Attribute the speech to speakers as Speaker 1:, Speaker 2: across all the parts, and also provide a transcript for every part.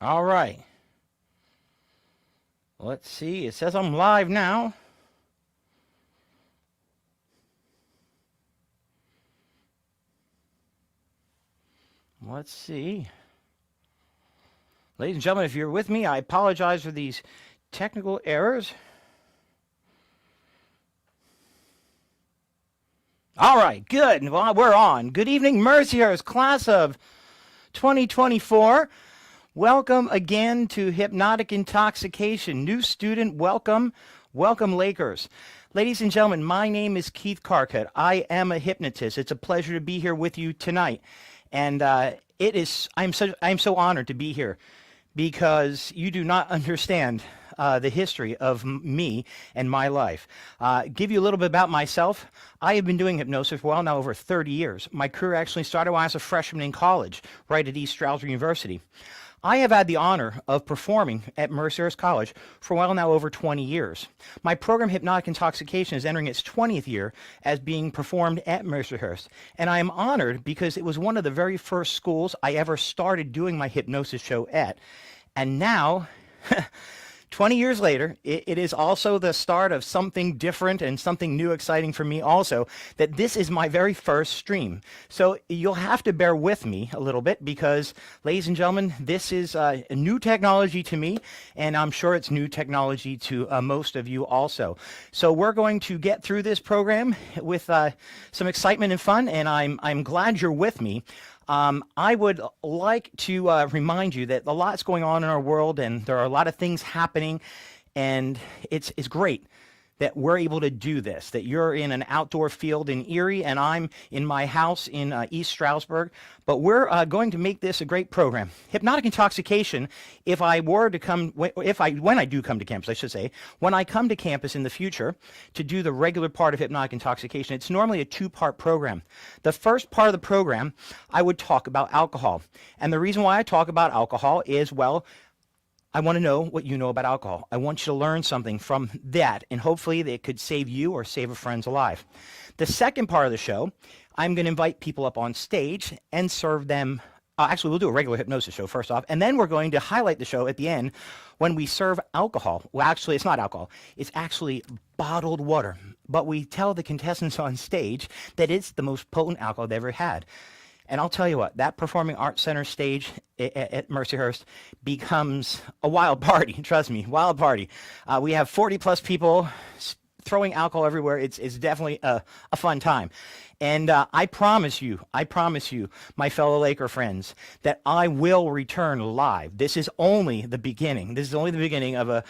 Speaker 1: All right. Let's see. It says I'm live now. Let's see. Ladies and gentlemen, if you're with me, I apologize for these technical errors. All right, good. Well, we're on. Good evening, Mercyhurst, class of 2024. Welcome again to Hypnotic Intoxication. New student, welcome. Welcome, Lakers. Ladies and gentlemen, my name is Keith Karkut. I am a hypnotist. It's a pleasure to be here with you tonight. And I'm so honored to be here because you do not understand the history of me and my life. Give you a little bit about myself. I have been doing hypnosis for well now over 30 years. My career actually started when I was a freshman in college, right at Erie University. I have had the honor of performing at Mercyhurst College for well now over 20 years. My program, Hypnotic Intoxication, is entering its 20th year as being performed at Mercyhurst. And I am honored because it was one of the very first schools I ever started doing my hypnosis show at. And now, 20 years later, it is also the start of something different and something new, exciting for me also, that this is my very first stream. So you'll have to bear with me a little bit because, ladies and gentlemen, this is a new technology to me, and I'm sure it's new technology to most of you also. So we're going to get through this program with some excitement and fun, and I'm glad you're with me. I would like to remind you that a lot's going on in our world and there are a lot of things happening, and it's great that we're able to do this, that you're in an outdoor field in Erie and I'm in my house in East Stroudsburg, but we're going to make this a great program. Hypnotic Intoxication, when I do come to campus, I should say, when I come to campus in the future to do the regular part of Hypnotic Intoxication, it's normally a two-part program. The first part of the program, I would talk about alcohol. And the reason why I talk about alcohol is, well, I want to know what you know about alcohol. I want you to learn something from that, and hopefully it could save you or save a friend's life. The second part of the show, I'm going to invite people up on stage and serve them. Actually, we'll do a regular hypnosis show first off, and then we're going to highlight the show at the end when we serve alcohol. Well, actually, it's not alcohol. It's actually bottled water. But we tell the contestants on stage that it's the most potent alcohol they've ever had. And I'll tell you what, that Performing Arts Center stage at Mercyhurst becomes a wild party. Trust me, wild party. We have 40 plus people throwing alcohol everywhere. It's definitely a fun time. And I promise you, my fellow Laker friends, that I will return live. This is only the beginning. This is only the beginning of a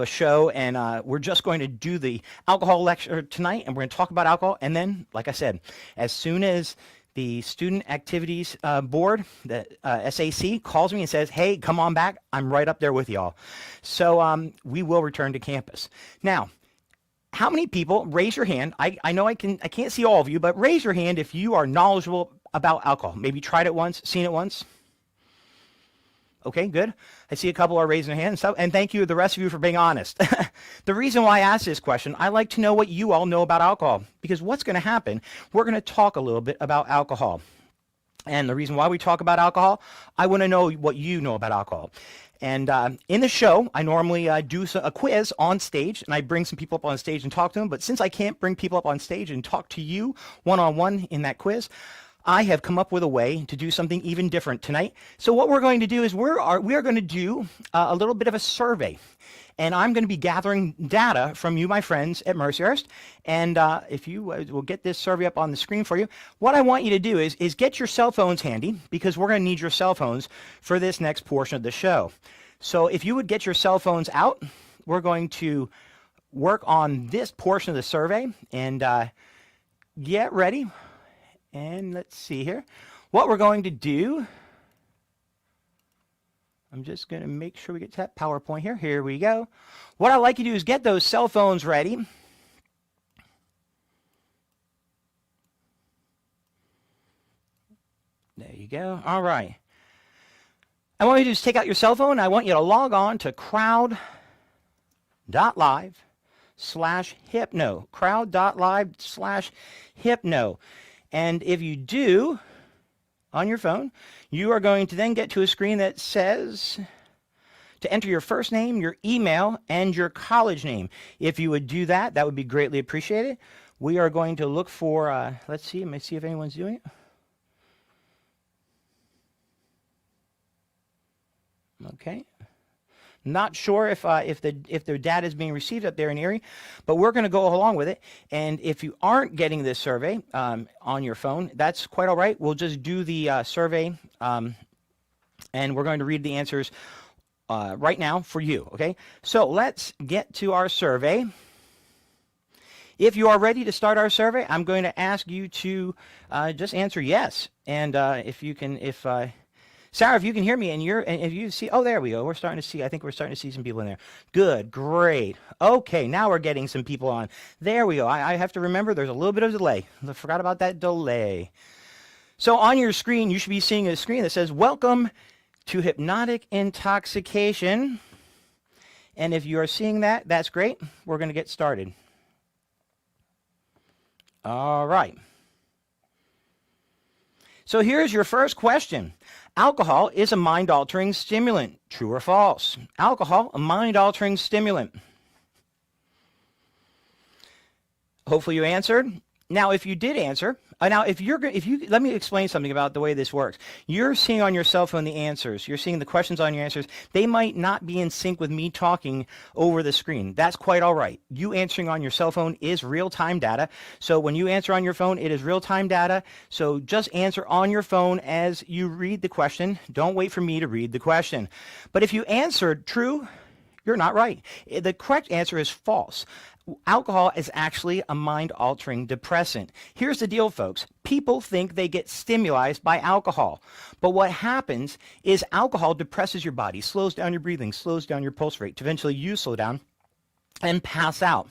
Speaker 1: show, and we're just going to do the alcohol lecture tonight, and we're going to talk about alcohol. And then, like I said, as soon as the Student Activities Board, the SAC, calls me and says, hey, come on back. I'm right up there with y'all. So we will return to campus. Now, how many people, raise your hand. I know I can't see all of you, but raise your hand if you are knowledgeable about alcohol. Maybe tried it once, seen it once. Okay, good. I see a couple are raising their hands. And thank you, the rest of you, for being honest. The reason why I asked this question, I like to know what you all know about alcohol. Because what's going to happen, we're going to talk a little bit about alcohol. And the reason why we talk about alcohol, I want to know what you know about alcohol. And in the show, I normally do a quiz on stage, and I bring some people up on stage and talk to them. But since I can't bring people up on stage and talk to you one-on-one in that quiz, I have come up with a way to do something even different tonight. So what we're going to do is we are going to do a little bit of a survey. And I'm going to be gathering data from you, my friends, at Mercyhurst. And if you will get this survey up on the screen for you, what I want you to do is get your cell phones handy, because we're going to need your cell phones for this next portion of the show. So if you would get your cell phones out, we're going to work on this portion of the survey. And get ready. And let's see here. What we're going to do, I'm just going to make sure we get to that PowerPoint here. Here we go. What I'd like you to do is get those cell phones ready. There you go. All right. I want you to just take out your cell phone. I want you to log on to crowd.live/hypno. Crowd.live/hypno. And if you do, on your phone, you are going to then get to a screen that says to enter your first name, your email, and your college name. If you would do that, that would be greatly appreciated. We are going to look for, let's see, let me see if anyone's doing it. Okay. Not sure if their data is being received up there in Erie, but we're going to go along with it. And if you aren't getting this survey on your phone, that's quite all right. We'll just do the survey, and we're going to read the answers right now for you. Okay, so let's get to our survey. If you are ready to start our survey, I'm going to ask you to just answer yes. And if you can, Sarah, if you can hear me and if you see, oh, there we go. We're starting to see, I think we're starting to see some people in there. Good, great. Okay, now we're getting some people on. There we go. I have to remember there's a little bit of delay. I forgot about that delay. So on your screen, you should be seeing a screen that says, welcome to Hypnotic Intoxication. And if you are seeing that, that's great. We're going to get started. All right. So here's your first question. Alcohol is a mind-altering stimulant. True or false? Alcohol, a mind-altering stimulant. Hopefully you answered. Now, if you did answer, let me explain something about the way this works. You're seeing on your cell phone the answers. You're seeing the questions on your answers. They might not be in sync with me talking over the screen. That's quite all right. You answering on your cell phone is real-time data. So when you answer on your phone, it is real-time data. So just answer on your phone as you read the question. Don't wait for me to read the question. But if you answered true, you're not right. The correct answer is false. Alcohol is actually a mind-altering depressant. Here's the deal, folks. People think they get stimulated by alcohol. But what happens is alcohol depresses your body, slows down your breathing, slows down your pulse rate, to eventually you slow down and pass out.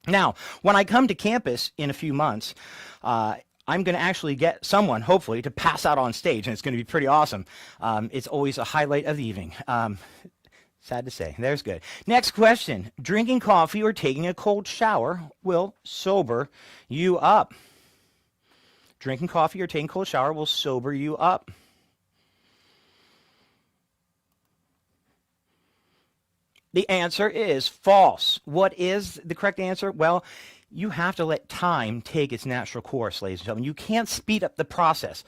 Speaker 1: Now, when I come to campus in a few months, I'm going to actually get someone, hopefully, to pass out on stage, and it's going to be pretty awesome. It's always a highlight of the evening. Sad to say. There's good. Next question. Drinking coffee or taking a cold shower will sober you up. Drinking coffee or taking a cold shower will sober you up. The answer is false. What is the correct answer? Well, you have to let time take its natural course, ladies and gentlemen. You can't speed up the process.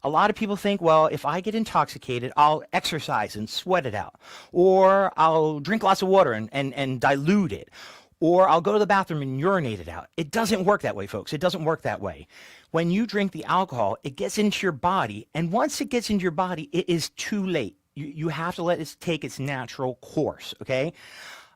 Speaker 1: A lot of people think, well, if I get intoxicated, I'll exercise and sweat it out. Or I'll drink lots of water and dilute it. Or I'll go to the bathroom and urinate it out. It doesn't work that way, folks. It doesn't work that way. When you drink the alcohol, it gets into your body. And once it gets into your body, it is too late. You have to let it take its natural course, okay?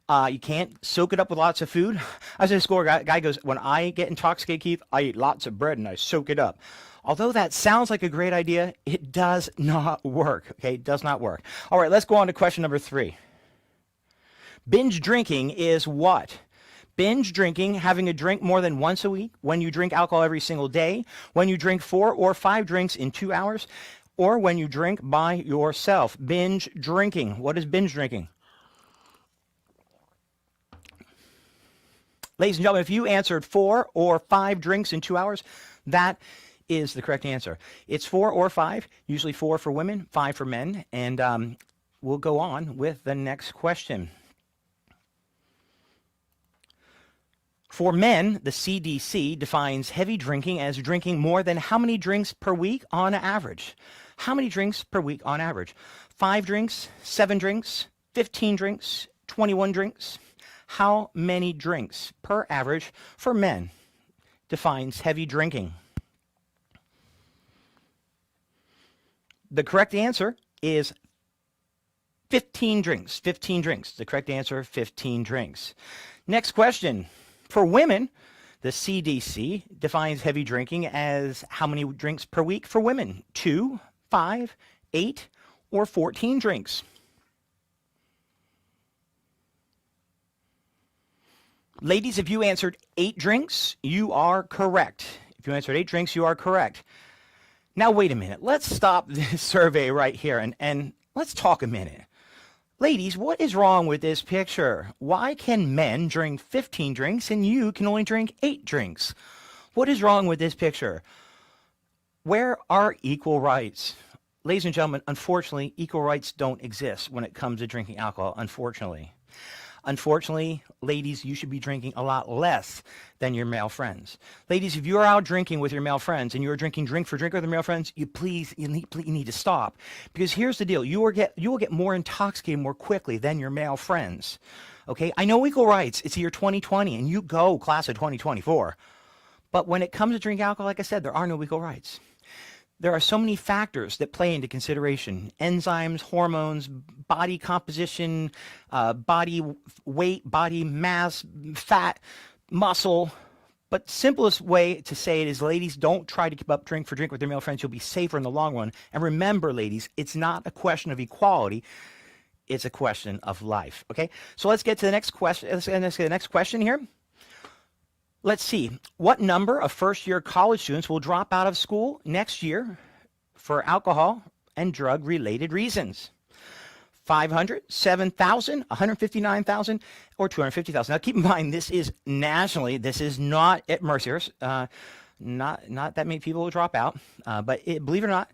Speaker 1: You can't soak it up with lots of food. I was at a school, guy goes, when I get intoxicated, Keith, I eat lots of bread and I soak it up. Although that sounds like a great idea, it does not work, okay? It does not work. All right, let's go on to question number 3. Binge drinking is what? Binge drinking, having a drink more than once a week, when you drink alcohol every single day, when you drink 4 or 5 drinks in 2 hours, or when you drink by yourself. Binge drinking. What is binge drinking? Ladies and gentlemen, if you answered 4 or 5 drinks in 2 hours, that is the correct answer. It's 4 or 5, usually 4 for women, 5 for men, and we'll go on with the next question. For men, the CDC defines heavy drinking as drinking more than how many drinks per week on average? How many drinks per week on average? 5 drinks, 7 drinks, 15 drinks, 21 drinks? How many drinks per average for men defines heavy drinking? The correct answer is 15 drinks. 15 drinks. The correct answer, 15 drinks. Next question. For women, the CDC defines heavy drinking as how many drinks per week for women? 2, 5, 8, or 14 drinks? Ladies, if you answered 8 drinks, you are correct. If you answered 8 drinks, you are correct. Now, wait a minute. Let's stop this survey right here and let's talk a minute. Ladies, what is wrong with this picture? Why can men drink 15 drinks and you can only drink 8 drinks? What is wrong with this picture? Where are equal rights? ladies and gentlemen, unfortunately, equal rights don't exist when it comes to drinking alcohol, unfortunately. Unfortunately, ladies, you should be drinking a lot less than your male friends. Ladies, if you're out drinking with your male friends and you're drinking drink for drink with your male friends, you need to stop. Because here's the deal. You will get more intoxicated more quickly than your male friends. Okay? I know equal rights. It's the year 2020, and you go class of 2024. But when it comes to drinking alcohol, like I said, there are no equal rights. There are so many factors that play into consideration: enzymes, hormones, body composition, body weight, body mass, fat, muscle. But simplest way to say it is, ladies, don't try to keep up drink for drink with your male friends. You'll be safer in the long run. And remember, ladies, it's not a question of equality. It's a question of life. Okay? So let's get to the next question. Let's get to the next question here. Let's see, what number of first-year college students will drop out of school next year for alcohol and drug-related reasons? 500, 7,000, 159,000, or 250,000. Now, keep in mind, this is nationally. This is not at Mercyhurst. Not that many people will drop out. But believe it or not,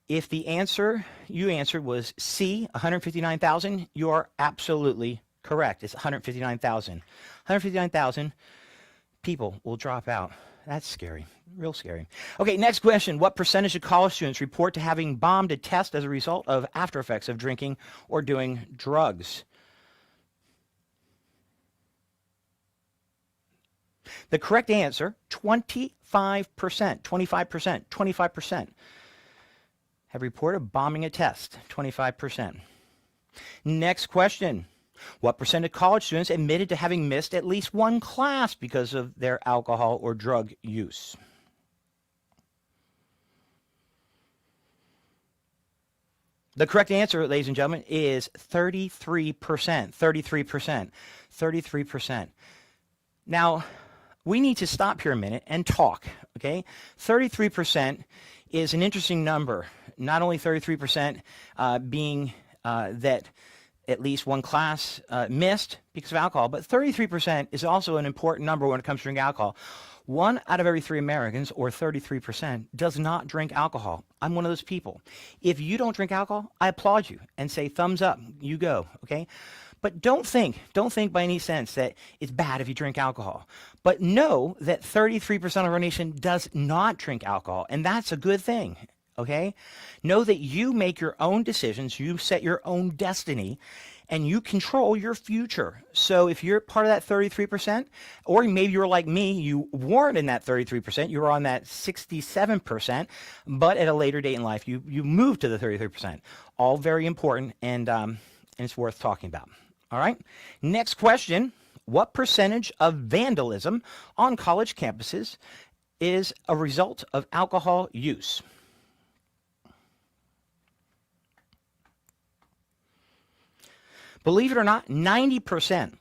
Speaker 1: if the answer you answered was C, 159,000, you are absolutely correct. It's 159,000. 159,000. People will drop out. That's scary, real scary. Okay, next question. What percentage of college students report to having bombed a test as a result of after effects of drinking or doing drugs? The correct answer, 25%, 25%, 25% have reported bombing a test, 25%. Next question. What percent of college students admitted to having missed at least one class because of their alcohol or drug use? The correct answer, ladies and gentlemen, is 33%. 33%. 33%. Now, we need to stop here a minute and talk, okay? 33% is an interesting number. Not only 33% being that at least one class missed because of alcohol, but 33% is also an important number when it comes to drinking alcohol. 1 out of every 3 Americans, or 33%, does not drink alcohol. I'm one of those people. If you don't drink alcohol, I applaud you and say thumbs up, you go, okay? But don't think by any sense that it's bad if you drink alcohol. But know that 33% of our nation does not drink alcohol, and that's a good thing. Okay? Know that you make your own decisions, you set your own destiny, and you control your future. So if you're part of that 33%, or maybe you're like me, you weren't in that 33%, you were on that 67%, but at a later date in life, you moved to the 33%. All very important, and it's worth talking about. All right? Next question. What percentage of vandalism on college campuses is a result of alcohol use? Believe it or not, 90%.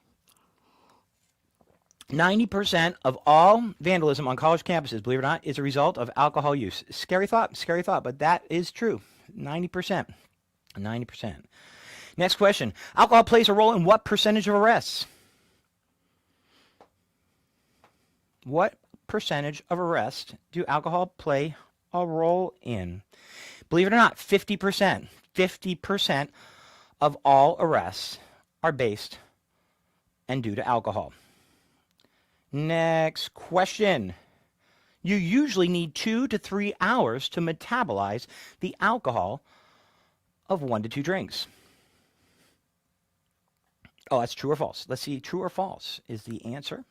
Speaker 1: 90% of all vandalism on college campuses, believe it or not, is a result of alcohol use. Scary thought, but that is true. 90%. 90%. Next question. Alcohol plays a role in what percentage of arrests? What percentage of arrests do alcohol play a role in? Believe it or not, 50%. 50% of all arrests are based and due to alcohol. Next question. You usually need 2 to 3 hours to metabolize the alcohol of 1 to 2 drinks. Oh, that's true or false. Let's see, true or false is the answer.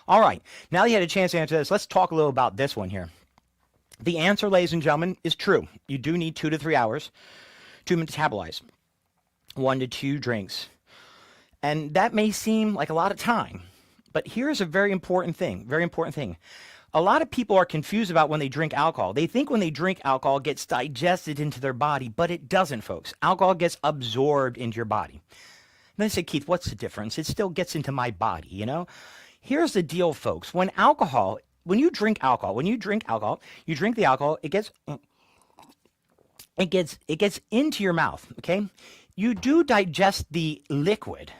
Speaker 1: All right, now that you had a chance to answer this, let's talk a little about this one here. The answer, ladies and gentlemen, is true. You do need 2 to 3 hours to metabolize 1 to 2 drinks. And that may seem like a lot of time, but here's a very important thing, A lot of people are confused about when they drink alcohol. They think when they drink alcohol, it gets digested into their body, but it doesn't, folks. Alcohol gets absorbed into your body. And they say, Keith, what's the difference? It still gets into my body, you know? Here's the deal, folks. When you drink alcohol, you drink the alcohol, it gets into your mouth, okay? You do digest the liquid,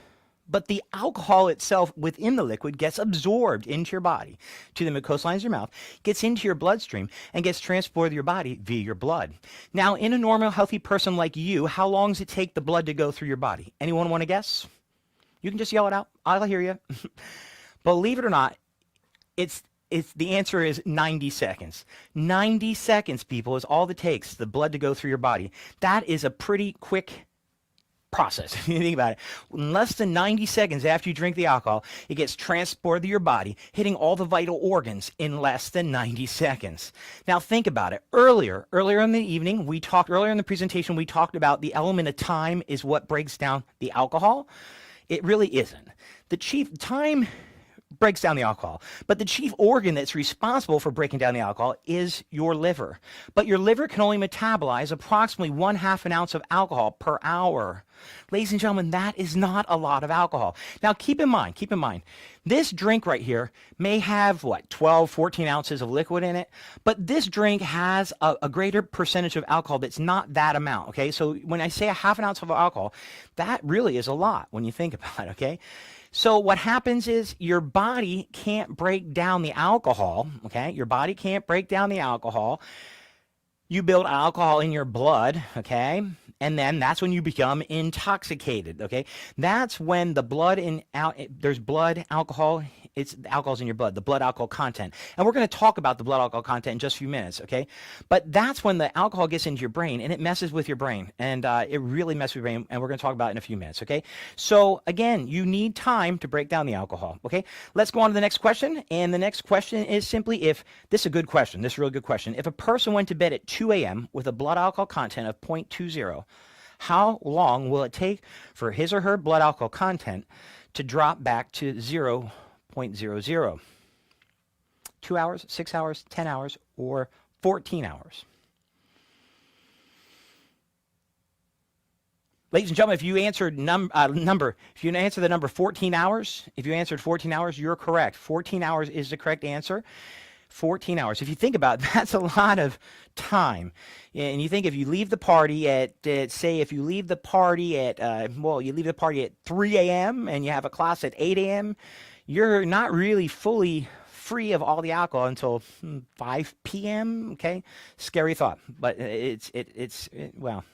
Speaker 1: but the alcohol itself within the liquid gets absorbed into your body, to the mucosal lines of your mouth, gets into your bloodstream, and gets transported to your body via your blood. Now, in a normal, healthy person like you, how long does it take the blood to go through your body? Anyone want to guess? You can just yell it out. I'll hear you. Believe it or not, the answer is 90 seconds. 90 seconds, people, is all it takes, the blood to go through your body. That is a pretty quick process. If you think about it, in less than 90 seconds after you drink the alcohol, it gets transported to your body, hitting all the vital organs in less than 90 seconds. Now think about it. Earlier in the evening, earlier in the presentation, we talked about the element of time is what breaks down the alcohol. It really isn't. Time breaks down the alcohol, but the chief organ that's responsible for breaking down the alcohol is your liver. But your liver can only metabolize approximately 1/2 an ounce of alcohol per hour. Ladies and gentlemen, that is not a lot of alcohol. Now keep in mind, this drink right here may have 12, 14 ounces of liquid in it, but this drink has a greater percentage of alcohol that's not that amount, okay? So when I say 1/2 an ounce of alcohol, that really is a lot when you think about it, okay? So what happens is your body can't break down the alcohol, okay? Your body can't break down the alcohol. You build alcohol in your blood, okay? And then that's when you become intoxicated, okay? That's when the blood there's blood alcohol. The alcohol's in your blood, the blood alcohol content. And we're going to talk about the blood alcohol content in just a few minutes, okay? But that's when the alcohol gets into your brain, and it messes with your brain. And it really messes with your brain, and we're going to talk about it in a few minutes, okay? So, again, you need time to break down the alcohol, okay? Let's go on to the next question. And the next question is simply this is a good question. This is a really good question. If a person went to bed at 2 a.m. with a blood alcohol content of 0.20, how long will it take for his or her blood alcohol content to drop back to 0.00? 2 hours, 6 hours, 10 hours, or 14 hours? Ladies and gentlemen, if you answered the number 14 hours, if you answered 14 hours, you're correct. 14 hours is the correct answer. 14 hours. If you think about it, that's a lot of time. And you think if you leave the party at, you leave the party at 3 a.m. and you have a class at 8 a.m., you're not really fully free of all the alcohol until 5 p.m. Okay, scary thought, but well.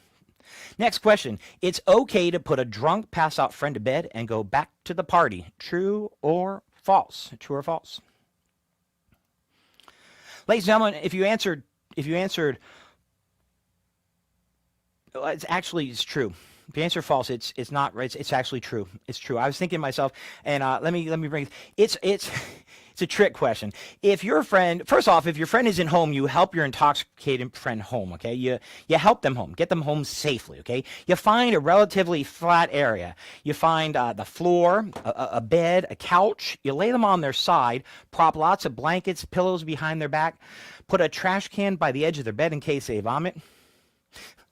Speaker 1: Next question. It's okay to put a drunk, pass out friend to bed and go back to the party. True or false? True or false? Ladies and gentlemen, if you answered, it's true. If you answer false, it's not right. It's actually true. It's true. I was thinking to myself, and let me bring it's a trick question. If your friend, first off, if your friend isn't home, you help your intoxicated friend home. Okay, you help them home, get them home safely. Okay, you find a relatively flat area. You find the floor, a bed, a couch. You lay them on their side, prop lots of blankets, pillows behind their back, put a trash can by the edge of their bed in case they vomit.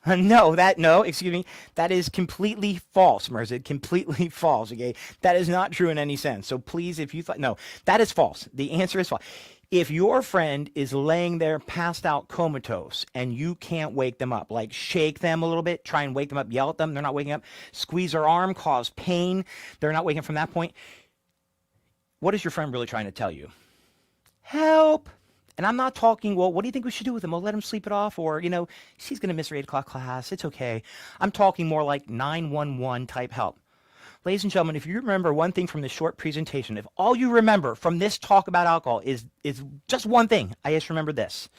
Speaker 1: Excuse me. That is completely false, Mercy. Completely false, okay? That is not true in any sense. So please, if you thought, no, that is false. The answer is false. If your friend is laying there passed out comatose and you can't wake them up, like shake them a little bit, try and wake them up, yell at them, they're not waking up, squeeze their arm, cause pain, they're not waking up from that point, what is your friend really trying to tell you? Help! And I'm not talking, well, what do you think we should do with him? We'll let him sleep it off, or, she's going to miss her 8 o'clock class. It's okay. I'm talking more like 911 type help. Ladies and gentlemen, if you remember one thing from this short presentation, if all you remember from this talk about alcohol is just one thing, I just remember this.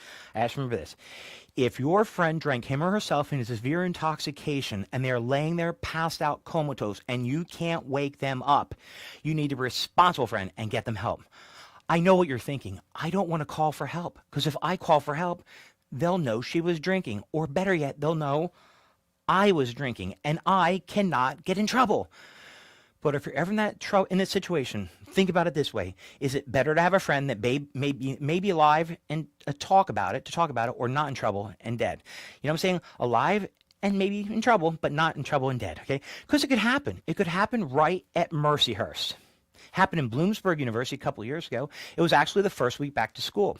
Speaker 1: If your friend drank him or herself in severe intoxication and they're laying there passed out comatose and you can't wake them up, you need to be a responsible friend and get them help. I know what you're thinking. I don't want to call for help, because if I call for help, they'll know she was drinking, or better yet, they'll know I was drinking and I cannot get in trouble. But if you're ever in that situation, think about it this way. Is it better to have a friend that may be alive and talk about it, or not in trouble and dead? You know what I'm saying? Alive and maybe in trouble, but not in trouble and dead, okay? Because it could happen. It could happen right at Mercyhurst. Happened in Bloomsburg University a couple of years ago. It was actually the first week back to school.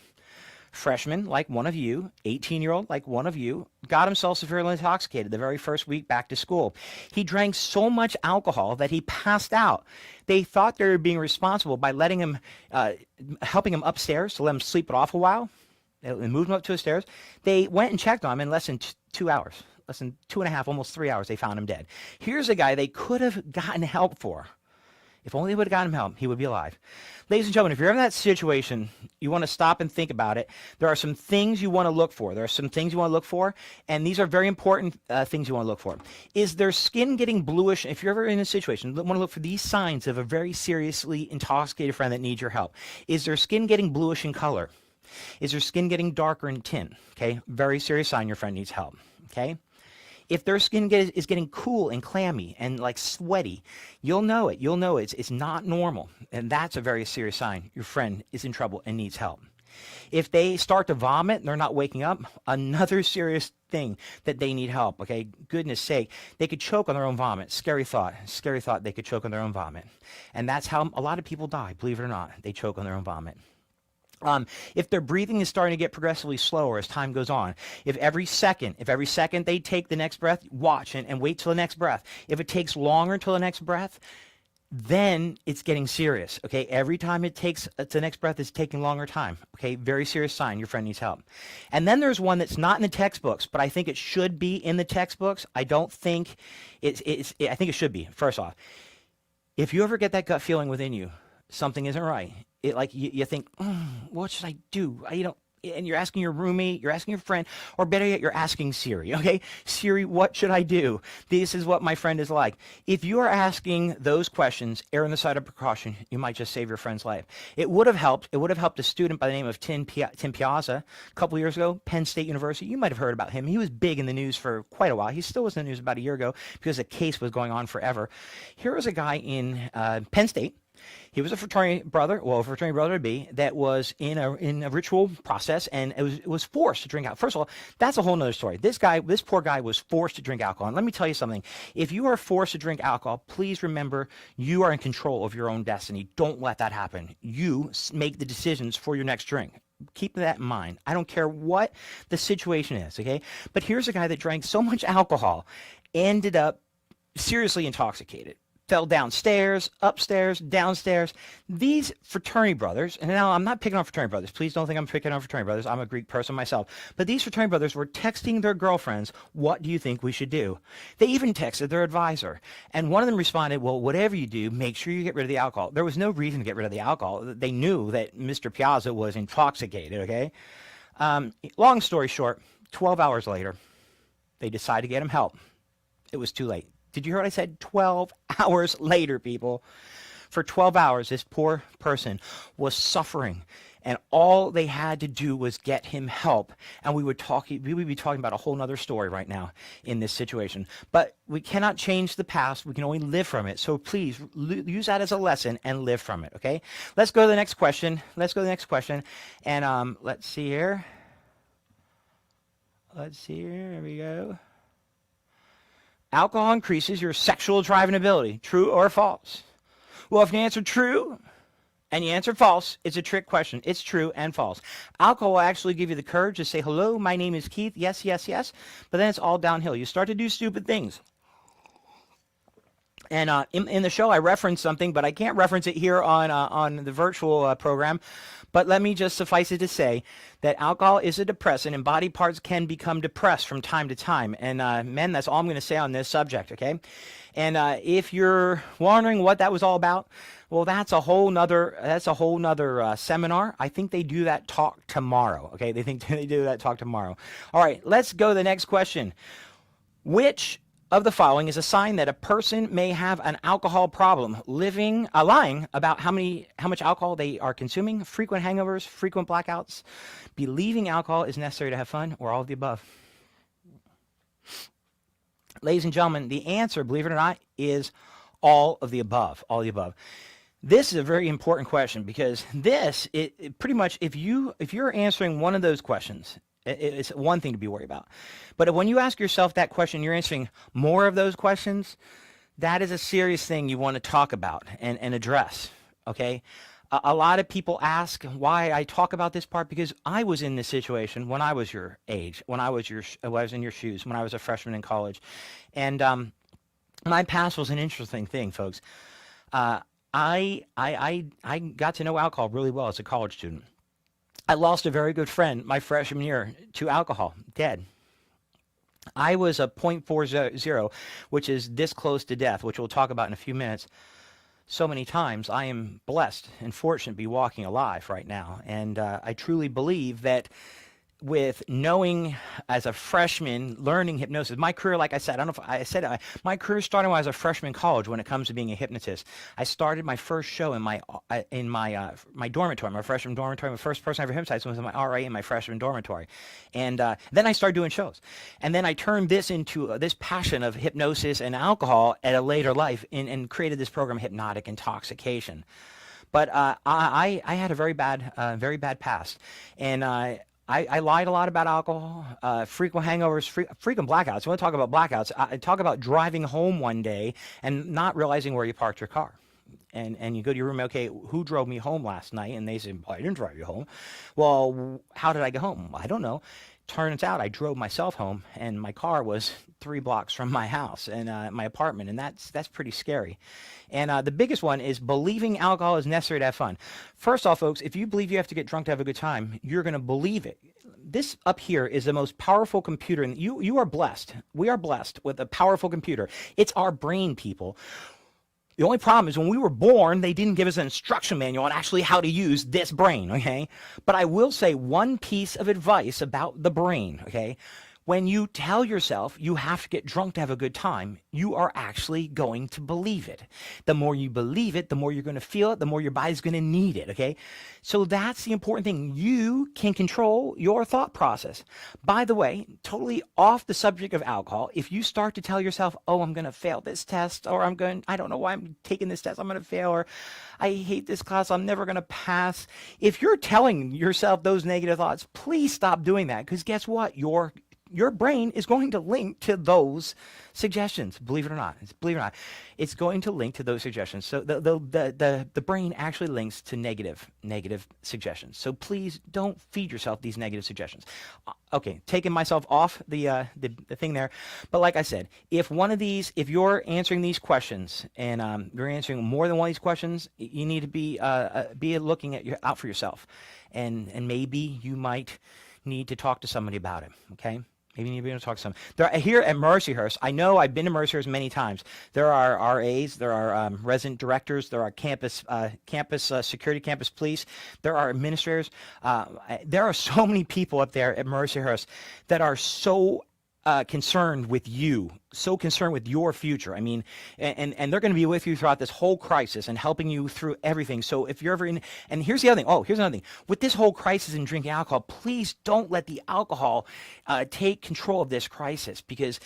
Speaker 1: freshman like one of you, 18-year-old like one of you, got himself severely intoxicated the very first week back to school. He drank so much alcohol that he passed out. They thought they were being responsible by letting him, helping him upstairs to let him sleep it off a while. They moved him up to the stairs. They went and checked on him in less than 2 hours, less than 2.5, almost 3 hours. They found him dead. Here's a guy they could have gotten help for. If only they would have gotten him help, he would be alive. Ladies and gentlemen, if you're in that situation, you want to stop and think about it. There are some things you want to look for. There are some things you want to look for, and these are very important things you want to look for. Is their skin getting bluish? If you're ever in a situation, you want to look for these signs of a very seriously intoxicated friend that needs your help. Is their skin getting bluish in color? Is their skin getting darker in tint? Okay, very serious sign your friend needs help. Okay. If their skin is getting cool and clammy and like sweaty, you'll know it. You'll know it's not normal. And that's a very serious sign your friend is in trouble and needs help. If they start to vomit and they're not waking up, another serious thing that they need help. Okay, goodness sake, they could choke on their own vomit. Scary thought they could choke on their own vomit. And that's how a lot of people die, believe it or not. They choke on their own vomit. If their breathing is starting to get progressively slower as time goes on, if every second they take the next breath, watch and wait till the next breath. If it takes longer until the next breath, then it's getting serious. Okay, every time it takes the next breath, it's taking longer time. Okay, very serious sign your friend needs help. And then there's one that's not in the textbooks, but I think it should be in the textbooks. I don't think I think it should be. First off, if you ever get that gut feeling within you, something isn't right. You think, what should I do? And you're asking your roommate, you're asking your friend, or better yet, you're asking Siri. Okay, Siri, what should I do? This is what my friend is like. If you are asking those questions, err on the side of precaution. You might just save your friend's life. It would have helped. It would have helped a student by the name of Tim Piazza a couple years ago, Penn State University. You might have heard about him. He was big in the news for quite a while. He still was in the news about a year ago because the case was going on forever. Here was a guy in Penn State. He was a fraternity brother to be, that was in a ritual process and it was forced to drink alcohol. First of all, that's a whole nother story. This poor guy was forced to drink alcohol. And let me tell you something. If you are forced to drink alcohol, please remember you are in control of your own destiny. Don't let that happen. You make the decisions for your next drink. Keep that in mind. I don't care what the situation is, okay? But here's a guy that drank so much alcohol, ended up seriously intoxicated. Fell downstairs, upstairs, downstairs. These fraternity brothers, and now I'm not picking on fraternity brothers. Please don't think I'm picking on fraternity brothers. I'm a Greek person myself. But these fraternity brothers were texting their girlfriends, what do you think we should do? They even texted their advisor. And one of them responded, well, whatever you do, make sure you get rid of the alcohol. There was no reason to get rid of the alcohol. They knew that Mr. Piazza was intoxicated, okay? Long story short, 12 hours later, they decided to get him help. It was too late. Did you hear what I said? 12 hours later, people. For 12 hours, this poor person was suffering, and all they had to do was get him help. And we would be talking about a whole nother story right now in this situation. But we cannot change the past. We can only live from it. So please use that as a lesson and live from it, okay? Let's go to the next question. And let's see here. Here we go. Alcohol increases your sexual drive and ability. True or false? Well, if you answer true and you answer false, it's a trick question. It's true and false. Alcohol will actually give you the courage to say, hello, my name is Keith. Yes, yes, yes. But then it's all downhill. You start to do stupid things. And in the show, I referenced something, but I can't reference it here on the virtual program. But let me just suffice it to say that alcohol is a depressant, and body parts can become depressed from time to time. And men, that's all I'm going to say on this subject, okay? And if you're wondering what that was all about, well, that's a whole nother seminar. I think they do that talk tomorrow, okay? They think they do that talk tomorrow. All right, let's go to the next question. Which of the following is a sign that a person may have an alcohol problem? Lying about how much alcohol they are consuming, frequent hangovers, frequent blackouts, believing alcohol is necessary to have fun, or all of the above. Ladies and gentlemen, the answer, believe it or not, is all of the above. All of the above. This is a very important question because it pretty much, if you're answering one of those questions, it's one thing to be worried about. But when you ask yourself that question, you're answering more of those questions, that is a serious thing you want to talk about and address, okay? A lot of people ask why I talk about this part because I was in this situation when I was your age, when I was in your shoes, when I was a freshman in college, and my past was an interesting thing, folks. Uh, I got to know alcohol really well as a college student. I lost a very good friend my freshman year to alcohol, dead. I was a .40, which is this close to death, which we'll talk about in a few minutes. So many times I am blessed and fortunate to be walking alive right now. And I truly believe that with knowing as a freshman, learning hypnosis, my career, like I said, I don't know if I said it, my career started when I was a freshman in college when it comes to being a hypnotist. I started my first show in my dormitory, my freshman dormitory. The first person I ever hypnotized was my RA in my freshman dormitory. And then I started doing shows. And then I turned this into this passion of hypnosis and alcohol at a later life and created this program, Hypnotic Intoxication. But I had a very bad past. And I lied a lot about alcohol, frequent hangovers, frequent blackouts. When I talk about blackouts, I talk about driving home one day and not realizing where you parked your car. And you go to your room, okay, who drove me home last night? And they say, well, I didn't drive you home. Well, how did I get home? I don't know. Turns out I drove myself home, and my car was 3 blocks from my house and my apartment, and that's pretty scary. And the biggest one is believing alcohol is necessary to have fun. First off, folks, if you believe you have to get drunk to have a good time, you're going to believe it. This up here is the most powerful computer, and you are blessed. We are blessed with a powerful computer. It's our brain, people. The only problem is when we were born, they didn't give us an instruction manual on actually how to use this brain, okay? But I will say one piece of advice about the brain, okay? When you tell yourself you have to get drunk to have a good time, you are actually going to believe it. The more you believe it, the more you're going to feel it, the more your body's going to need it, okay? So that's the important thing. You can control your thought process. By the way, totally off the subject of alcohol, if you start to tell yourself, oh, I'm going to fail this test, or I don't know why I'm taking this test, I'm going to fail, or I hate this class, I'm never going to pass. If you're telling yourself those negative thoughts, please stop doing that, because guess what? Your brain is going to link to those suggestions. Believe it or not, it's going to link to those suggestions. So the brain actually links to negative suggestions. So please don't feed yourself these negative suggestions. Okay, taking myself off the thing there, but like I said, if you're answering these questions and you're answering more than one of these questions, you need to be looking out for yourself, and maybe you might need to talk to somebody about it. Okay. Maybe you need to be able to talk to someone. Here at Mercyhurst, I know I've been to Mercyhurst many times. There are RAs, there are resident directors, there are campus security, campus police, there are administrators. There are so many people up there at Mercyhurst that are so concerned with you, so concerned with your future. I mean, and they're going to be with you throughout this whole crisis and helping you through everything. So if you're ever in, and here's the other thing. Oh, here's another thing. With this whole crisis in drinking alcohol, please don't let the alcohol take control of this crisis, because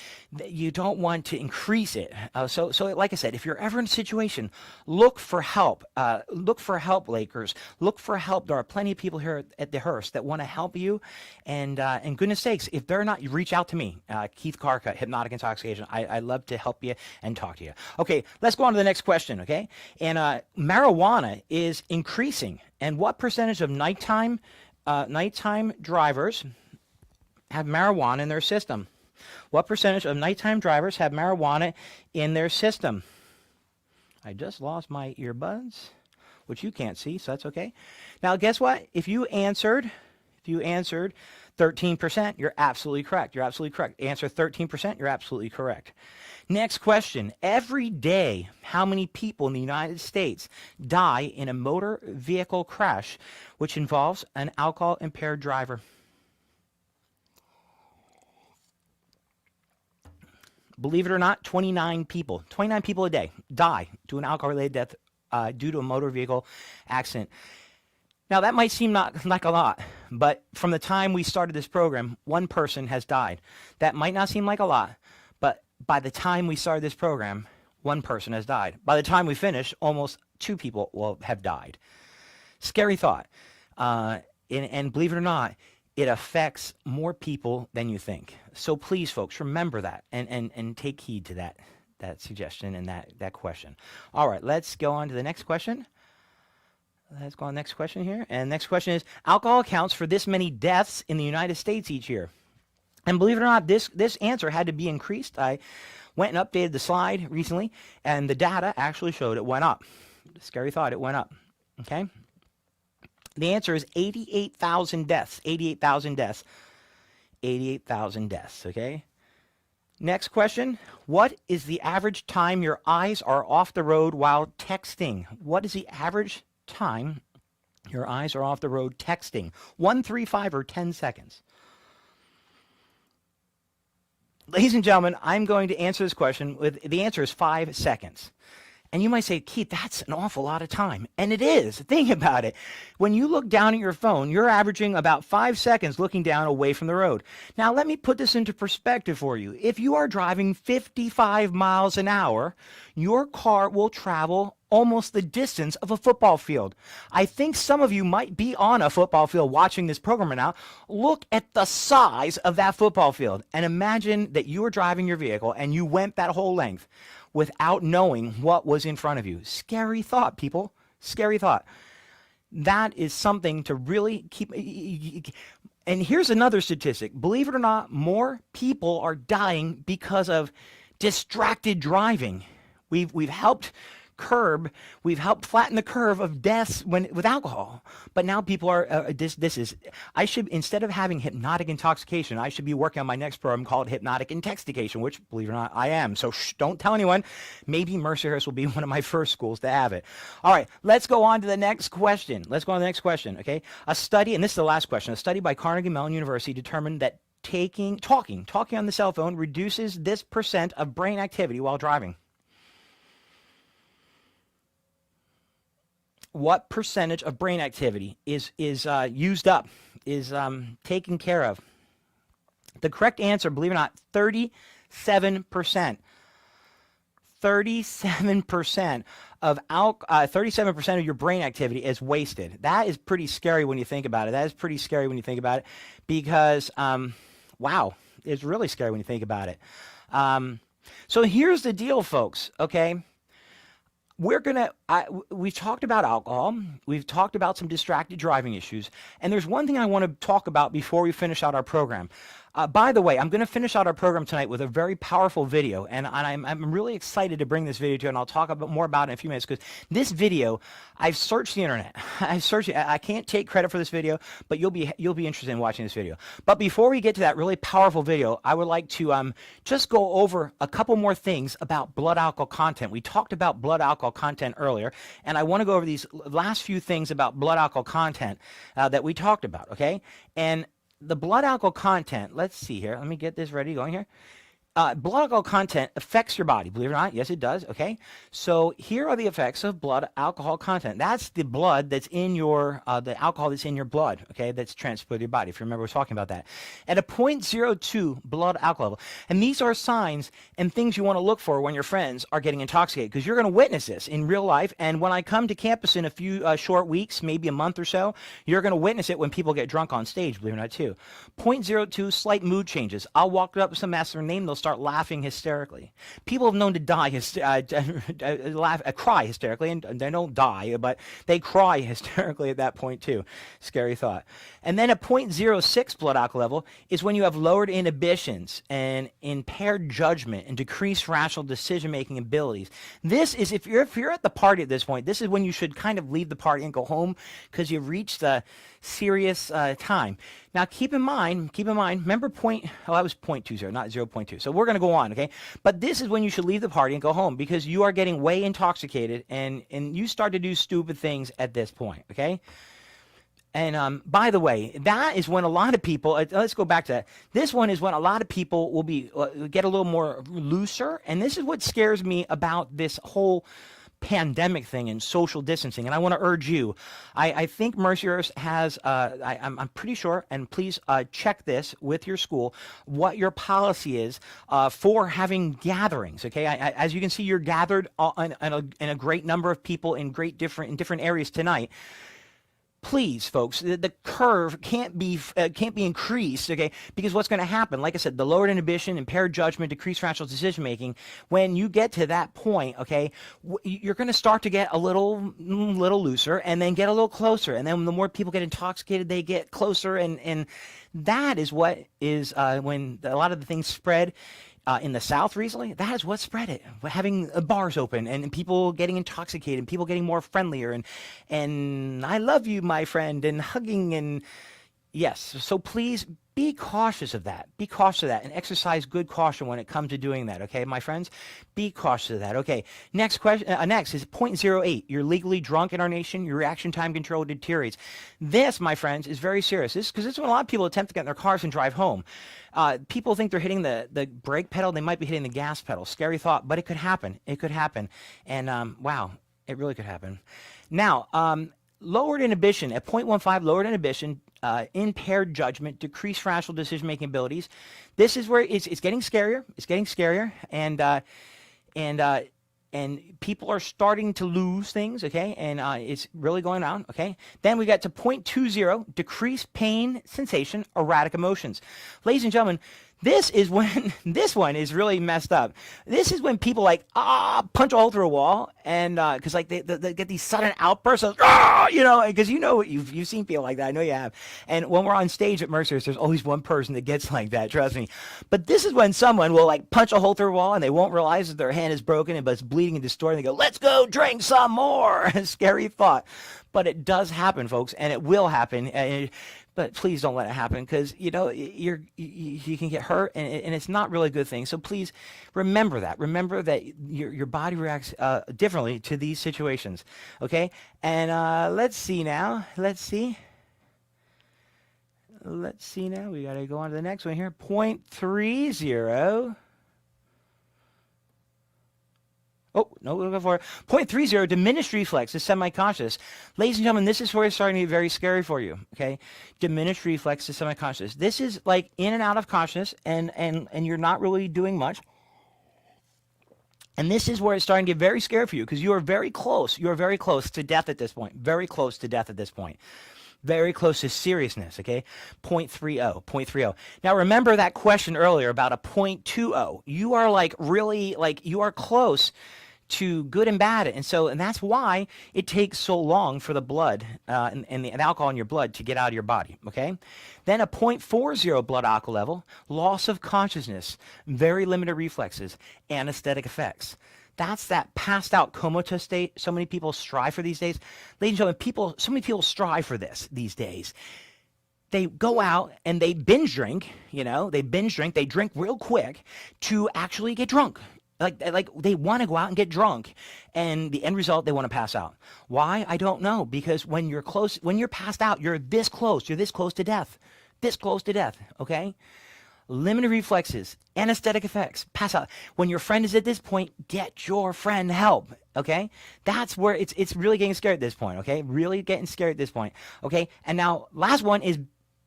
Speaker 1: you don't want to increase it. So like I said, if you're ever in a situation, look for help. Look for help, Lakers. Look for help. There are plenty of people here at the Hearst that want to help you. And goodness sakes, if they're not, you reach out to me, Keith Karkut, Hypnotic Intoxication. I love to help you and talk to you. Okay, let's go on to the next question, okay? And marijuana is increasing. And what percentage of nighttime drivers have marijuana in their system? What percentage of nighttime drivers have marijuana in their system? I just lost my earbuds, which you can't see, so that's okay. Now, guess what? If you answered 13%, you're absolutely correct. You're absolutely correct. Answer 13%, you're absolutely correct. Next question. Every day, how many people in the United States die in a motor vehicle crash which involves an alcohol-impaired driver? Believe it or not, 29 people. 29 people a day die to an alcohol-related death due to a motor vehicle accident. Now, that might seem not like a lot, but from the time we started this program, one person has died. That might not seem like a lot, but by the time we started this program, one person has died. By the time we finish, almost 2 people will have died. Scary thought. And believe it or not, it affects more people than you think. So please, folks, remember that and take heed to that suggestion and that question. All right, let's go on to the next question. Let's go on next question here. And next question is, alcohol accounts for this many deaths in the United States each year. And believe it or not, this answer had to be increased. I went and updated the slide recently, and the data actually showed it went up. Scary thought, it went up. Okay? The answer is 88,000 deaths. 88,000 deaths. 88,000 deaths, okay? Next question. What is the average time your eyes are off the road while texting? What is the average time your eyes are off the road texting? 1, 3, 5, or 10 seconds? Ladies and gentlemen, I'm going to answer this question with the answer is 5 seconds. And you might say, Keith, that's an awful lot of time. And it is. Think about it. When you look down at your phone, you're averaging about 5 seconds looking down away from the road. Now, let me put this into perspective for you. If you are driving 55 miles an hour, your car will travel almost the distance of a football field. I think some of you might be on a football field watching this program right now. Look at the size of that football field and imagine that you were driving your vehicle and you went that whole length without knowing what was in front of you. Scary thought, people. Scary thought. That is something to really keep. And here's another statistic. Believe it or not, more people are dying because of distracted driving. We've helped flatten the curve of deaths with alcohol. But now people are, I should, instead of having hypnotic intoxication, I should be working on my next program called Hypnotic Intoxication, which, believe it or not, I am. So don't tell anyone. Maybe Mercyhurst will be one of my first schools to have it. All right, let's go on to the next question. Okay? A study, and this is the last question, a study by Carnegie Mellon University determined that talking on the cell phone reduces this % of brain activity while driving. What percentage of brain activity is used up, is taken care of? The correct answer, believe it or not, 37%. 37% of 37% of your brain activity is wasted. That is pretty scary when you think about it. Because wow, it's really scary when you think about it. So here's the deal, folks. Okay. We've talked about alcohol. We've talked about some distracted driving issues. And there's one thing I want to talk about before we finish out our program. By the way, I'm going to finish out our program tonight with a very powerful video, and I'm really excited to bring this video to you, and I'll talk more about it in a few minutes, because this video, I've searched the internet. I can't take credit for this video, but you'll be interested in watching this video. But before we get to that really powerful video, I would like to just go over a couple more things about blood alcohol content. We talked about blood alcohol content earlier, and I want to go over these last few things about blood alcohol content that we talked about, okay? And the blood alcohol content, let's see here. Let me get this ready going here. Blood alcohol content affects your body, believe it or not. Yes, it does. Okay. So here are the effects of blood alcohol content. That's the blood that's in your, the alcohol that's in your blood, okay, that's transported to your body, if you remember, we're talking about that. At a 0.02 blood alcohol level. And these are signs and things you want to look for when your friends are getting intoxicated, because you're going to witness this in real life. And when I come to campus in a few short weeks, maybe a month or so, you're going to witness it when people get drunk on stage, believe it or not, too. 0.02, slight mood changes. I'll walk up to some, ask their name, they'll start laughing hysterically. People have known to die, cry hysterically, and they don't die, but they cry hysterically at that point too. Scary thought. And then a 0.06 blood alcohol level is when you have lowered inhibitions and impaired judgment and decreased rational decision-making abilities. This is, if you're at the party at this point, this is when you should kind of leave the party and go home, because you've reached the serious time. Now, keep in mind, remember that was 0.20, not 0.2. So we're going to go on, okay? But this is when you should leave the party and go home, because you are getting way intoxicated and you start to do stupid things at this point, okay? And by the way, that is when a lot of people, let's go back to that. This one is when a lot of people will get a little more looser. And this is what scares me about this whole pandemic thing and social distancing. And I want to urge you, I think Mercyhurst has, I'm pretty sure, and please check this with your school, what your policy is for having gatherings, okay? As you can see, you're gathered in a great number of people in different areas tonight. please, folks, the curve can't be increased, okay? Because what's going to happen, like I said, the lowered inhibition, impaired judgment, decreased rational decision making. When you get to that point, okay, you're going to start to get a little looser, and then get a little closer, and then the more people get intoxicated, they get closer, and that is what is when a lot of the things spread. In the South recently, that is what spread it. Having bars open and people getting intoxicated, and people getting more friendlier, and I love you, my friend, and hugging, and yes. So please be cautious of that. Be cautious of that, and exercise good caution when it comes to doing that. Okay, my friends, be cautious of that. Okay. Next question. Next is 0.08. You're legally drunk in our nation. Your reaction time control deteriorates. This, my friends, is very serious. This because this is when a lot of people attempt to get in their cars and drive home. People think they're hitting the brake pedal. They might be hitting the gas pedal. Scary thought, but it could happen. It could happen. And wow, it really could happen. Now, lowered inhibition at 0.15, lowered inhibition, impaired judgment, decreased rational decision-making abilities. This is where it's getting scarier. It's getting scarier, and people are starting to lose things, okay? And it's really going on, okay? Then we got to 0.20, decreased pain, sensation, erratic emotions. Ladies and gentlemen, this is when, this one is really messed up. This is when people punch a hole through a wall, and because like they get these sudden outbursts of, because you've seen people like that. I know you have. And when we're on stage at Mercyhurst, there's always one person that gets like that, trust me. But this is when someone will like punch a hole through a wall, and they won't realize that their hand is broken, but it's bleeding and distorted, and they go, let's go drink some more. Scary thought. But it does happen, folks, and it will happen. But please don't let it happen, because you can get hurt, and it's not really a good thing. So please remember that. Remember that your body reacts differently to these situations. Okay, and let's see now. Let's see now. We got to go on to the next one here. 0.30. Oh, no, we'll go for it. 0.30, diminished reflex is semi-conscious. Ladies and gentlemen, this is where it's starting to get very scary for you, okay? Diminished reflex is semi-conscious. This is like in and out of consciousness, and you're not really doing much. And this is where it's starting to get very scary for you, because you are very close. You are very close to death at this point. Very close to death at this point. Very close to seriousness, okay? 0.30. Now, remember that question earlier about a 0.20. You are like really, you are close to good and bad. And that's why it takes so long for the blood and the alcohol in your blood to get out of your body, okay? Then a 0.40 blood alcohol level, loss of consciousness, very limited reflexes, anesthetic effects. That's that passed out comatose state so many people strive for these days. Ladies and gentlemen, so many people strive for this these days. They go out and they binge drink, they drink real quick to actually get drunk. Like they want to go out and get drunk, and the end result, they want to pass out. Why? I don't know, because when you're passed out, you're this close to death, okay? Limited reflexes, anesthetic effects, pass out. When your friend is at this point, get your friend help, okay? That's where it's really getting scary at this point, okay? Really getting scary at this point, okay? And now, last one is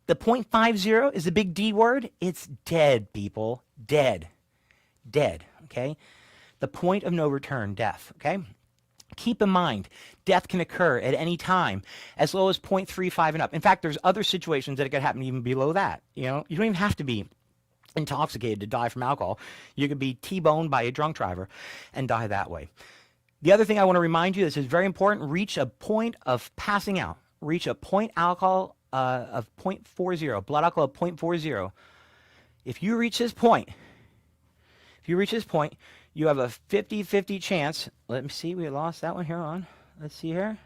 Speaker 1: the 0.50 is the big D word. It's dead, people. Dead, okay? The point of no return, death, okay? Keep in mind, death can occur at any time, as low as 0.35 and up. In fact, there's other situations that it could happen even below that. You don't even have to be intoxicated to die from alcohol. You could be T-boned by a drunk driver and die that way. The other thing I want to remind you, this is very important, reach a point of passing out. Reach a point alcohol of 0.40, blood alcohol of 0.40. If you reach this point, you have a 50-50 chance. Let me see, we lost that one here on. Let's see here.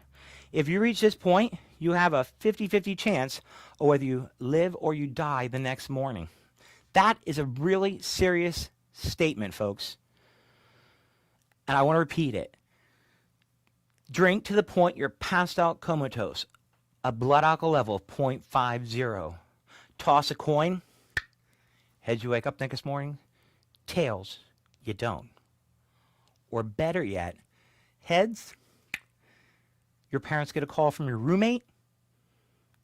Speaker 1: If you reach this point, you have a 50-50 chance of whether you live or you die the next morning. That is a really serious statement, folks. And I want to repeat it. Drink to the point you're passed out comatose. A blood alcohol level of 0.50. Toss a coin. Heads, you wake up next morning. Tails, you don't. Or better yet, heads, your parents get a call from your roommate.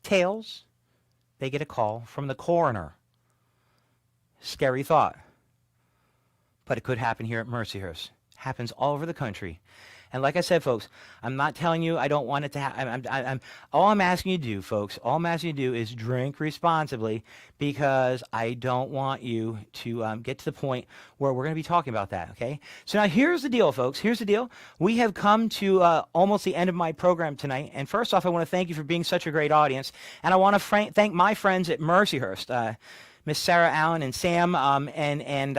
Speaker 1: Tails, they get a call from the coroner. Scary thought. But it could happen here at Mercyhurst. Happens all over the country. And like I said, folks, I'm not telling you I don't want it to happen. All I'm asking you to do, folks, all I'm asking you to do is drink responsibly, because I don't want you to get to the point where we're going to be talking about that, okay? So now here's the deal, folks. Here's the deal. We have come to almost the end of my program tonight. And first off, I want to thank you for being such a great audience. And I want to thank my friends at Mercyhurst, Miss Sarah Allen and Sam, and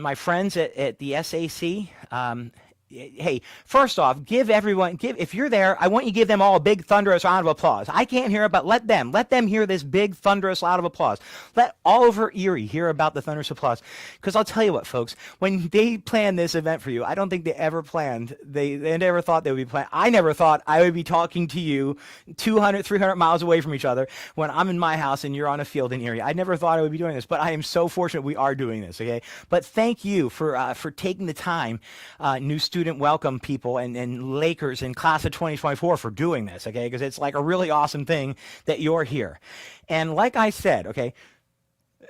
Speaker 1: my friends at the SAC. Hey, first off, if you're there, I want you to give them all a big thunderous round of applause. I can't hear it, but let them hear this big thunderous round of applause. Let all over Erie hear about the thunderous applause. Because I'll tell you what, folks, when they planned this event for you, I don't think they ever planned, they never thought they would be planning. I never thought I would be talking to you 200, 300 miles away from each other when I'm in my house and you're on a field in Erie. I never thought I would be doing this, but I am so fortunate we are doing this, okay? But thank you for taking the time, new student welcome people and Lakers in class of 2024 for doing this, okay? Because it's like a really awesome thing that you're here. And like I said, okay,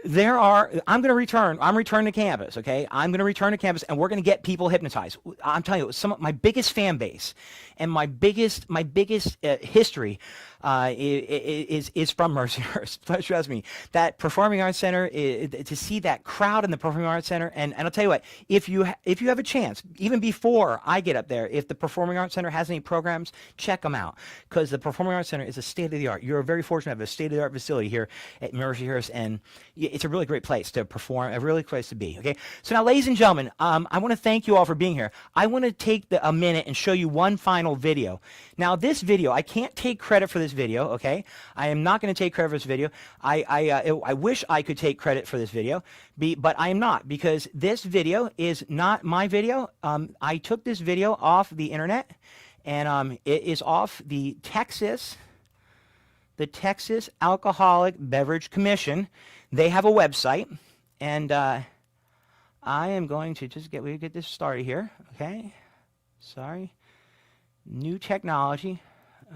Speaker 1: I'm returning to campus, okay? I'm going to return to campus, and we're going to get people hypnotized. I'm telling you, some of my biggest fan base and my biggest history is from Mercyhurst. Trust me, that Performing Arts Center, to see that crowd in the Performing Arts Center, and I'll tell you what, if you have a chance, even before I get up there, if the Performing Arts Center has any programs, check them out, because the Performing Arts Center is a state-of-the-art. You're very fortunate to have a state-of-the-art facility here at Mercyhurst, and it's a really great place to perform, a really place to be, okay? So now, ladies and gentlemen, I want to thank you all for being here. I want to take a minute and show you one final video. Now, this video, I can't take credit for this video, okay? I am not going to take credit for this video. I wish I could take credit for this video, but I am not, because this video is not my video. I took this video off the internet, and it is off the Texas Alcoholic Beverage Commission. They have a website, and I am going to just get this started here, okay? Sorry. New technology.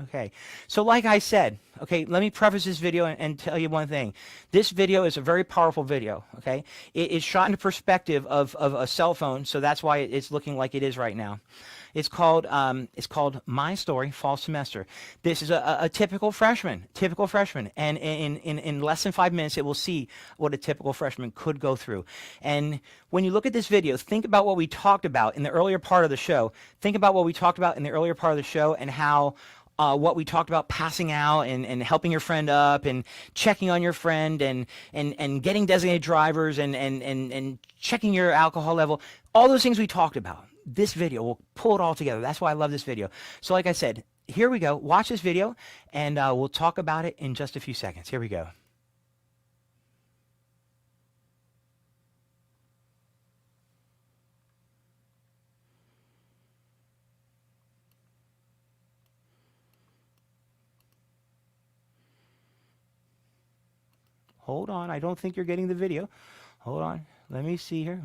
Speaker 1: Okay, so like I said, okay, let me preface this video and tell you one thing. This video is a very powerful video, okay? It is shot in perspective of a cell phone, so that's why it's looking like it is right now. It's called My Story Fall Semester. This is a typical freshman, and in less than 5 minutes, it will see what a typical freshman could go through. And when you look at this video, think about what we talked about in the earlier part of the show. And how what we talked about, passing out and helping your friend up and checking on your friend and getting designated drivers and checking your alcohol level, all those things we talked about. This video will pull it all together. That's why I love this video. So like I said, here we go. Watch this video, and we'll talk about it in just a few seconds. Here we go. Hold on. I don't think you're getting the video. Hold on. Let me see here.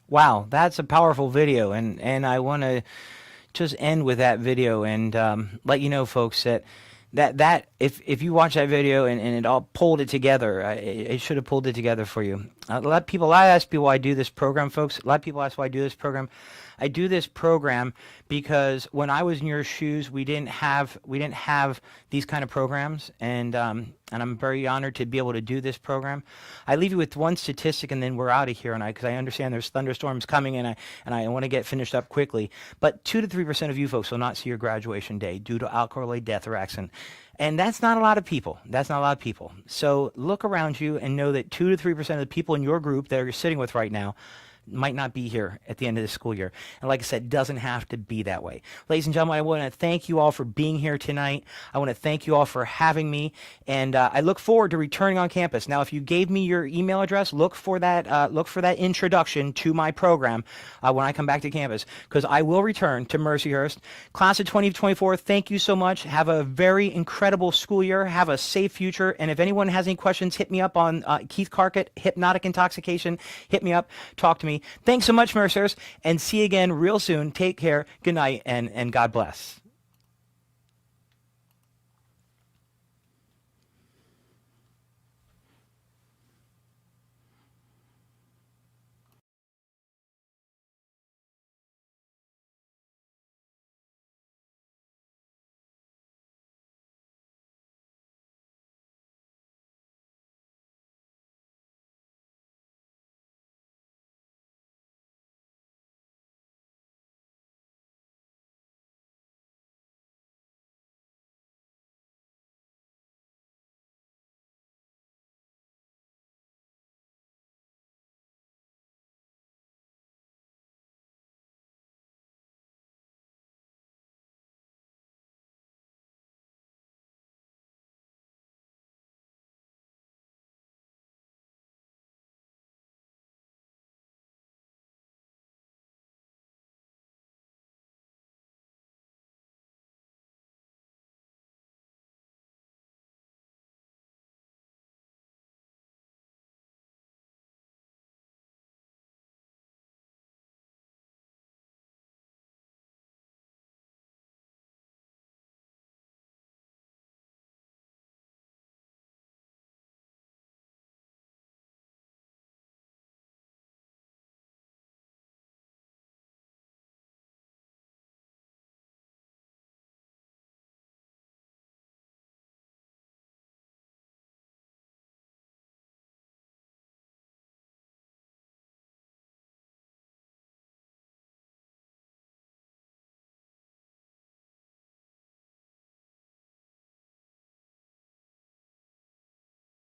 Speaker 1: Wow, that's a powerful video, and I want to just end with that video and let you know, folks, that if you watch that video and it all pulled it together, it should have pulled it together for you. A lot of people, I ask people why I do this program, folks. A lot of people ask why I do this program. I do this program because when I was in your shoes, we didn't have these kind of programs, and I'm very honored to be able to do this program. I leave you with one statistic, and then we're out of here, and because I understand there's thunderstorms coming, and I want to get finished up quickly. But 2 to 3% of you folks will not see your graduation day due to alcohol-related death or accident. And that's not a lot of people. That's not a lot of people. So look around you and know that 2 to 3% of the people in your group that you're sitting with right now might not be here at the end of the school year. And like I said, it doesn't have to be that way. Ladies and gentlemen, I want to thank you all for being here tonight. I want to thank you all for having me. And I look forward to returning on campus. Now, if you gave me your email address, look for that introduction to my program when I come back to campus, because I will return to Mercyhurst. Class of 2024, thank you so much. Have a very incredible school year. Have a safe future. And if anyone has any questions, hit me up on Keith Karkut, Hypnotic Intoxication. Hit me up. Talk to me. Thanks so much, Mercyhurst, and see you again real soon. Take care. Good night, and God bless.